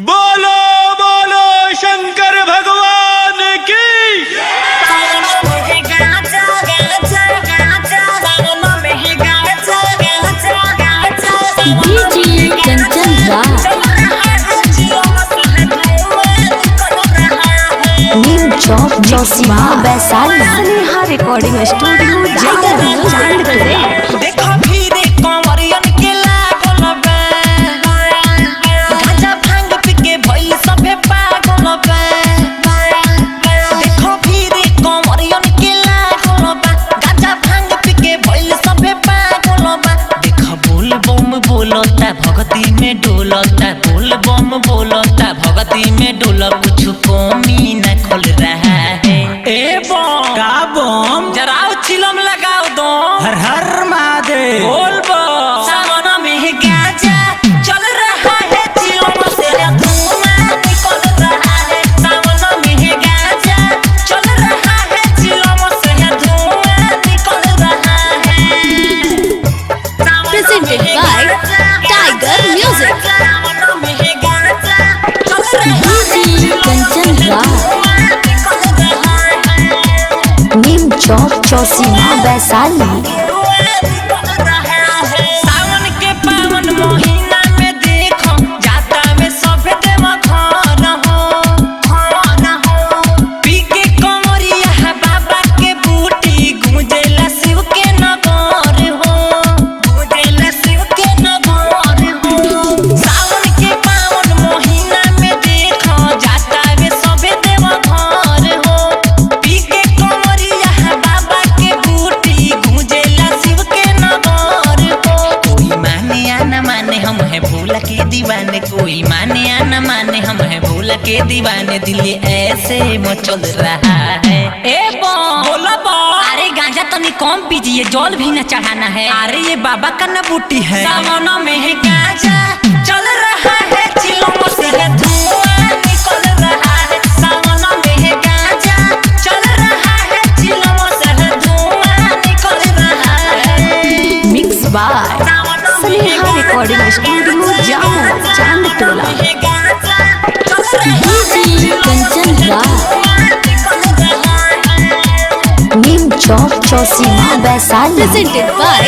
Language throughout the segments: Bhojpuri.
बोलो बोलो शंकर भगवान की। DJ Kanchan Raj Neem Chowk Chausima Vaishali Sneha recording studio Jaigarh. देखो भीरे कंवरियन के लागल बा, गांजा भांग पी के भइल सभे पागल बा। देखो भीरे कंवरियन के लागल बा, गांजा भांग पी के भइल सभे पागल बा। देखो बोल बम बोलता भक्ति में डोलता, बोल बम बोलता भक्ति में डोला, कुछ कमी न खोल रहा है। ए बम का बम जराओ चिलम लगाओ दो, हर हर महादेव। बोल बम सावन में गाजा चल रहा है, चिलम से धुआं निकल रहा है। सावन में गाजा चल रहा है, चिलम से धुआं निकल रहा है। Presented by Tiger Music। सावन में गाजा चल रहा है, डीजे कंचन राज निकल रहा है। नीम चौक चौसीमा वैशाली। सावन के पावन महीना में देखो जाता में सभे देव घर हो, पी के कंवरिया है बाबा के बूटी, गूंजेला शिव के नगर हो, गूंजेला शिव के नगर हो। सावन के पावन महीना में देखो जाता में सभे देव घर हो, पी के कंवरिया है बाबा के बूटी, गूंजेला शिव के नगर हो। कोई माने या न माने हम है भोला के दीवाने, कोई माने या न माने हम है भोला के दीवाने, दिल ऐसे मचल रहा है। ए बोला अरे गांजा तनी कम पीजिए, जल भी न चढ़ाना है। अरे ये बाबा का न बूटी है। सावन में गांजा चल रहा है, चिलम से धुआं निकल रहा है। सावन में गांजा चल रहा है, चिलम से धुआं निकल रहा है। Mix by Sneha recording studio Jamo Chandtola. DJ Kanchan Raj Neem Chowk Chausima Vaishali. Presented by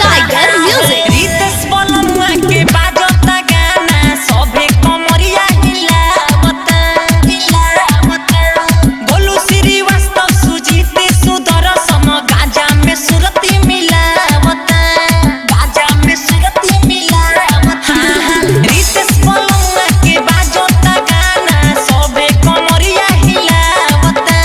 Tiger Music। Ritesh बलमुआ के बाजता गाना, सभे कमरिया हिलावता। गोलू श्रीवास्तव सुजीत सुदर्शन गांजा में सुरती मिलावता, गांजा में सुरती मिलावता। रितेश बलमुआ के बाजता गाना, सभे कमरिया हिलावता।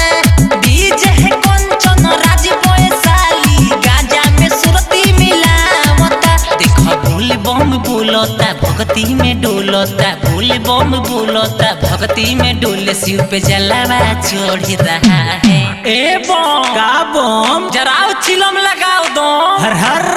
डीजे है कंचन राज वैशाली, गांजा में सुरती मिलावता। देखो बोल बम बोलता भक्ति में डोलता, बोल बम बोलता भक्ति में डोले, शिव पे जलावा चढ़ रहा है। ए बम का बम जराओ चिलम लगाओ दो, हर हर